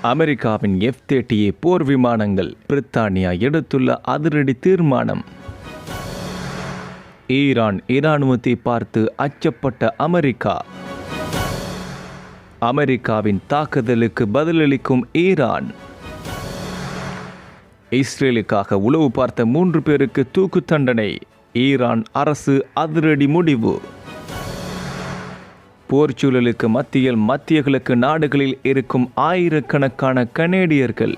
அமெரிக்காவின் F-30A போர் விமானங்கள் பிரித்தானியா எடுத்துள்ள அதிரடி தீர்மானம். ஈரான் இராணுவத்தை பார்த்து அச்சப்பட்ட அமெரிக்கா. அமெரிக்காவின் தாக்குதலுக்கு பதிலளிக்கும் ஈரான். இஸ்ரேலுக்காக உளவு பார்த்த 3 பேருக்கு தூக்கு தண்டனை. ஈரான் அரசு அதிரடி முடிவு. போர்ச்சூழலுக்கு மத்தியில் மத்திய கிழக்கு நாடுகளில் இருக்கும் ஆயிரக்கணக்கான கனேடியர்கள்.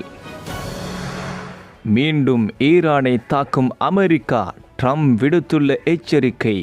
மீண்டும் ஈரானை தாக்கும் அமெரிக்கா, ட்ரம்ப் விடுத்துள்ள எச்சரிக்கை.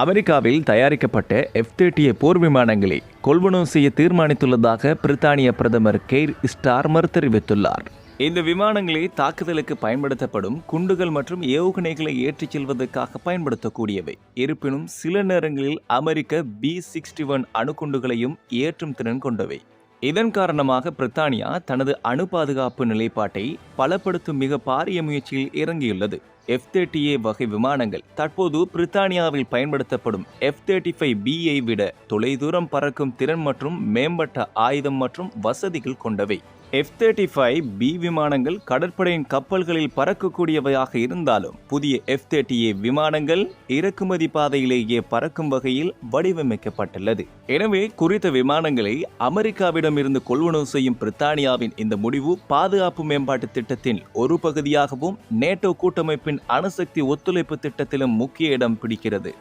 அமெரிக்காவில் தயாரிக்கப்பட்ட F-30A போர் விமானங்களை கொள்வனவு செய்ய தீர்மானித்துள்ளதாக பிரித்தானிய பிரதமர் கெய்ர் ஸ்டார்மர் தெரிவித்துள்ளார். இந்த விமானங்களை தாக்குதலுக்கு பயன்படுத்தப்படும் குண்டுகள் மற்றும் ஏவுகணைகளை ஏற்றிச் செல்வதற்காக பயன்படுத்தக்கூடியவை. இருப்பினும் சில நேரங்களில் அமெரிக்க B-61 அணுகுண்டுகளையும் ஏற்றும் திறன் கொண்டவை. இதன் காரணமாக பிரித்தானியா தனது அணு பாதுகாப்பு நிலைப்பாட்டை பலப்படுத்தும் மிக பாரிய முயற்சியில் இறங்கியுள்ளது. F-30A வகை விமானங்கள் தற்போது பிரித்தானியாவில் பயன்படுத்தப்படும் F-35Bயை விட தொலைதூரம் பறக்கும் திறன் மற்றும் மேம்பட்ட ஆயுதம் மற்றும் வசதிகள் கொண்டவை. F-35B விமானங்கள் கடற்படையின் கப்பல்களில் பறக்கக்கூடியவையாக இருந்தாலும் புதிய F-30A விமானங்கள் இறக்குமதி பாதையிலேயே பறக்கும் வகையில் வடிவமைக்கப்பட்டுள்ளது. எனவே குறித்த விமானங்களை அமெரிக்காவிடமிருந்து கொள்வனவு செய்யும் பிரித்தானியாவின் இந்த முடிவு பாதுகாப்பு மேம்பாட்டு திட்டத்தின் ஒரு பகுதியாகவும் நேட்டோ கூட்டமைப்பின் அணுசக்தி ஒத்துழைப்பு திட்டத்திலும் முக்கிய இடம் பிடிக்கிறது.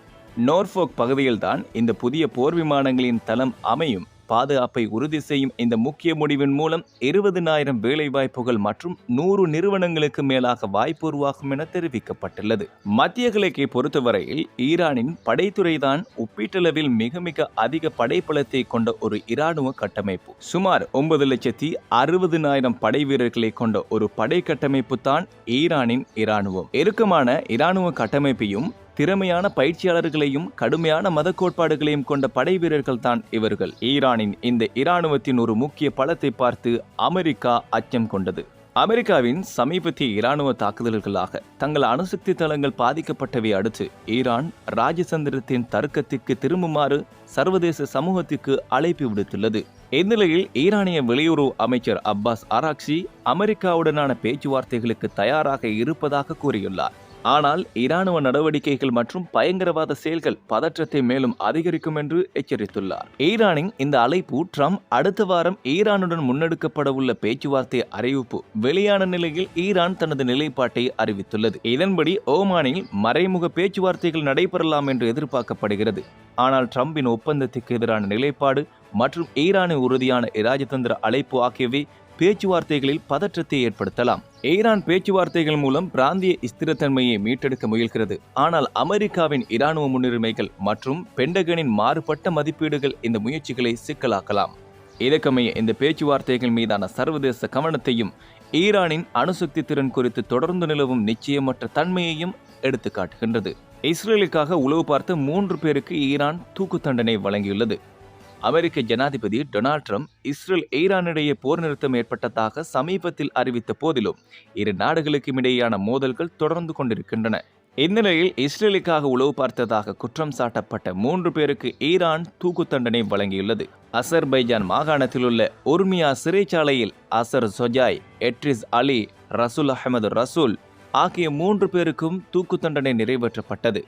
நோர்ஃபோக் பகுதியில்தான் இந்த புதிய போர் விமானங்களின் தளம் அமையும். பாதுகாப்பை உறுதி செய்யும் இந்த முக்கிய முடிவின் மூலம் 20,000 வேலைவாய்ப்புகள் மற்றும் 100 நிறுவனங்களுக்கு மேலாக வாய்ப்பு உருவாகும் என தெரிவிக்கப்பட்டுள்ளது. மத்திய கிழக்கை பொறுத்தவரையில் ஈரானின் படைத்துறைதான் ஒப்பீட்டளவில் மிக அதிக படைப்பலத்தை கொண்ட ஒரு இராணுவ கட்டமைப்பு. சுமார் 9,60,000 படை வீரர்களை கொண்ட ஒரு படை கட்டமைப்பு தான் ஈரானின் இராணுவம். இறுக்கமான இராணுவ கட்டமைப்பையும் திறமையான பயிற்சியாளர்களையும் கடுமையான மத கோட்பாடுகளையும் கொண்ட படை வீரர்கள் தான் இவர்கள். ஈரானின் இந்த இராணுவத்தின் ஒரு முக்கிய பலத்தை பார்த்து அமெரிக்கா அச்சம் கொண்டது. அமெரிக்காவின் சமீபத்திய இராணுவ தாக்குதல்களாக தங்கள் அணுசக்தி தளங்கள் பாதிக்கப்பட்டவை அடுத்து ஈரான் ராஜதந்திரத்தின் தர்க்கத்திற்கு திரும்புமாறு சர்வதேச சமூகத்திற்கு அழைப்பு விடுத்துள்ளது. இந்நிலையில் ஈரானிய வெளியுறவு அமைச்சர் அப்பாஸ் ஆராக்சி அமெரிக்காவுடனான பேச்சுவார்த்தைகளுக்கு தயாராக இருப்பதாக கூறியுள்ளார். ஆனால் இராணுவ நடவடிக்கைகள் மற்றும் பயங்கரவாத செயல்கள் பதற்றத்தை மேலும் அதிகரிக்கும் என்று எச்சரித்துள்ளார். ஈரானின் இந்த அழைப்பு ட்ரம்ப் அடுத்த வாரம் ஈரானுடன் முன்னெடுக்கப்பட உள்ள பேச்சுவார்த்தை அறிவிப்பு வெளியான நிலையில் ஈரான் தனது நிலைப்பாட்டை அறிவித்துள்ளது. இதன்படி ஓமானில் மறைமுக பேச்சுவார்த்தைகள் நடைபெறலாம் என்று எதிர்பார்க்கப்படுகிறது. ஆனால் ட்ரம்பின் ஒப்பந்தத்துக்கு எதிரான நிலைப்பாடு மற்றும் ஈரானின் உறுதியான இராஜதந்திர அழைப்பு ஆகியவை பேச்சுவார்த்தைகளில் பதற்றத்தை ஏற்படுத்தலாம். ஈரான் பேச்சுவார்த்தைகள் மூலம் பிராந்திய ஸ்திரத்தன்மையை மீட்டெடுக்க முயல்கிறது. ஆனால் அமெரிக்காவின் இராணுவ முன்னுரிமைகள் மற்றும் பென்டகனின் மாறுபட்ட மதிப்பீடுகள் இந்த முயற்சிகளை சிக்கலாக்கலாம். இதற்கமைய இந்த பேச்சுவார்த்தைகள் மீதான சர்வதேச கவனத்தையும் ஈரானின் அணுசக்தி திறன் குறித்து தொடர்ந்து நிலவும் நிச்சயமற்ற தன்மையையும் எடுத்துக்காட்டுகின்றது. இஸ்ரேலுக்காக உளவு பார்த்த 3 பேருக்கு ஈரான் தூக்கு தண்டனை வழங்கியுள்ளது. அமெரிக்க ஜனாதிபதி டொனால்ட் ட்ரம்ப் இஸ்ரேல் ஈரானிடையே போர் நிறுத்தம் ஏற்பட்டதாக சமீபத்தில் அறிவித்த போதிலும் இரு நாடுகளுக்கும் இடையேயான மோதல்கள் தொடர்ந்து கொண்டிருக்கின்றன. இந்நிலையில் இஸ்ரேலுக்காக உளவு பார்த்ததாக குற்றம் சாட்டப்பட்ட 3 பேருக்கு ஈரான் தூக்கு தண்டனை வழங்கியுள்ளது. அசர்பைஜான் மாகாணத்தில் உள்ள உர்மியா சிறைச்சாலையில் அசர் சொஜாய், எட்ரிஸ் அலி, ரசூல் அஹமது ரசூல் ஆகிய 3 பேருக்கும் தூக்கு தண்டனை நிறைவேற்றப்பட்டது.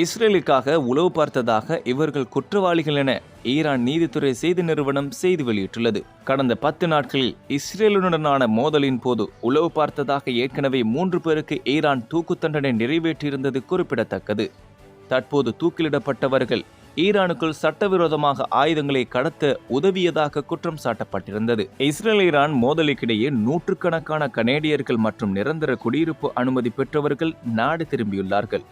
இஸ்ரேலுக்காக உளவு பார்த்ததாக இவர்கள் குற்றவாளிகள் என ஈரான் நீதித்துறை செய்தி நிறுவனம் செய்தி வெளியிட்டுள்ளது. கடந்த 10 நாட்களில் இஸ்ரேலுடனான மோதலின் போது உளவு பார்த்ததாக ஏற்கனவே 3 பேருக்கு ஈரான் தூக்கு தண்டனை நிறைவேற்றியிருந்தது குறிப்பிடத்தக்கது. தற்போது தூக்கிலிடப்பட்டவர்கள் ஈரானுக்குள் சட்டவிரோதமாக ஆயுதங்களை கடத்த உதவியதாக குற்றம் சாட்டப்பட்டிருந்தது. இஸ்ரேல் ஈரான் மோதலுக்கிடையே 100கணக்கான கனேடியர்கள் மற்றும் நிரந்தர குடியிருப்பு அனுமதி பெற்றவர்கள் நாடு திரும்பியுள்ளார்கள்.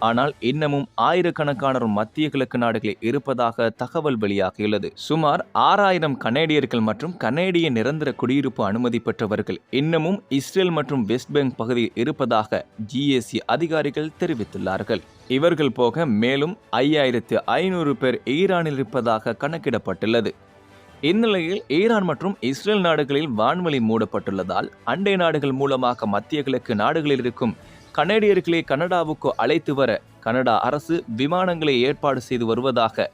ஆனால் இன்னமும் ஆயிரக்கணக்கான மத்திய கிழக்கு நாடுகளில் இருப்பதாக தகவல் வெளியாகியுள்ளது. சுமார் 6,000 கனேடியர்கள் மற்றும் கனேடிய நிரந்தர குடியிருப்பு அனுமதி பெற்றவர்கள் இன்னமும் இஸ்ரேல் மற்றும் வெஸ்ட் பேங்க் பகுதியில் இருப்பதாக GSC அதிகாரிகள் தெரிவித்துள்ளார்கள். இவர்கள் போக மேலும் 5,500 பேர் ஈரானில் இருப்பதாக கணக்கிடப்பட்டுள்ளது. இந்நிலையில் ஈரான் மற்றும் இஸ்ரேல் நாடுகளில் வான்வழி மூடப்பட்டுள்ளதால் அண்டை நாடுகள் மூலமாக மத்திய கிழக்கு நாடுகளில் இருக்கும் கனேடியர்களை கனடாவுக்கு அழைத்து வர கனடா அரசு விமானங்களை ஏற்பாடு செய்து வருவதாக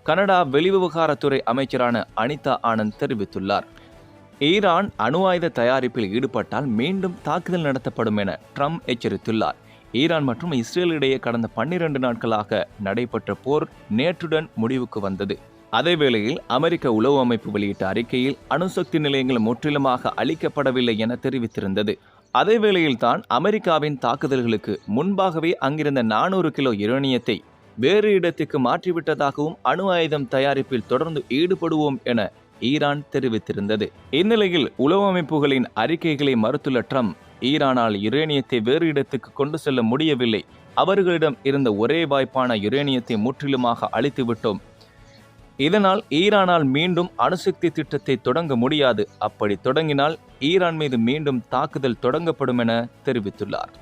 கனடா வெளிவிவகாரத்துறை அமைச்சரான அனிதா ஆனந்த் தெரிவித்துள்ளார். ஈரான் அணு ஆயுத தயாரிப்பில் ஈடுபட்டால் மீண்டும் தாக்குதல் நடத்தப்படும் என ட்ரம்ப் எச்சரித்துள்ளார். ஈரான் மற்றும் இஸ்ரேல் இடையே கடந்த 12 நாட்களாக நடைபெற்ற போர் நேற்றுடன் முடிவுக்கு வந்தது. அதேவேளையில் அமெரிக்க உளவு அமைப்பு வெளியிட்ட அறிக்கையில் அணுசக்தி நிலையங்கள் முற்றிலுமாக அழிக்கப்படவில்லை என தெரிவித்திருந்தது. அதேவேளையில் தான் அமெரிக்காவின் தாக்குதல்களுக்கு முன்பாகவே அங்கிருந்த 400 கிலோ யுரேனியத்தை வேறு இடத்துக்கு மாற்றிவிட்டதாகவும் அணு ஆயுதம் தயாரிப்பில் தொடர்ந்து ஈடுபடுவோம் என ஈரான் தெரிவித்திருந்தது. இந்நிலையில் உளவு அமைப்புகளின் அறிக்கைகளை மறுத்துள்ள ட்ரம்ப், ஈரானால் யுரேனியத்தை வேறு இடத்துக்கு கொண்டு செல்ல முடியவில்லை, அவர்களிடம் இருந்த ஒரே வாய்ப்பான யுரேனியத்தை முற்றிலுமாக அழித்துவிட்டோம், இதனால் ஈரானால் மீண்டும் அணுசக்தி திட்டத்தை தொடங்க முடியாது, அப்படி தொடங்கினால் ஈரான் மீது மீண்டும் தாக்குதல் தொடங்கப்படும் என தெரிவித்துள்ளார்.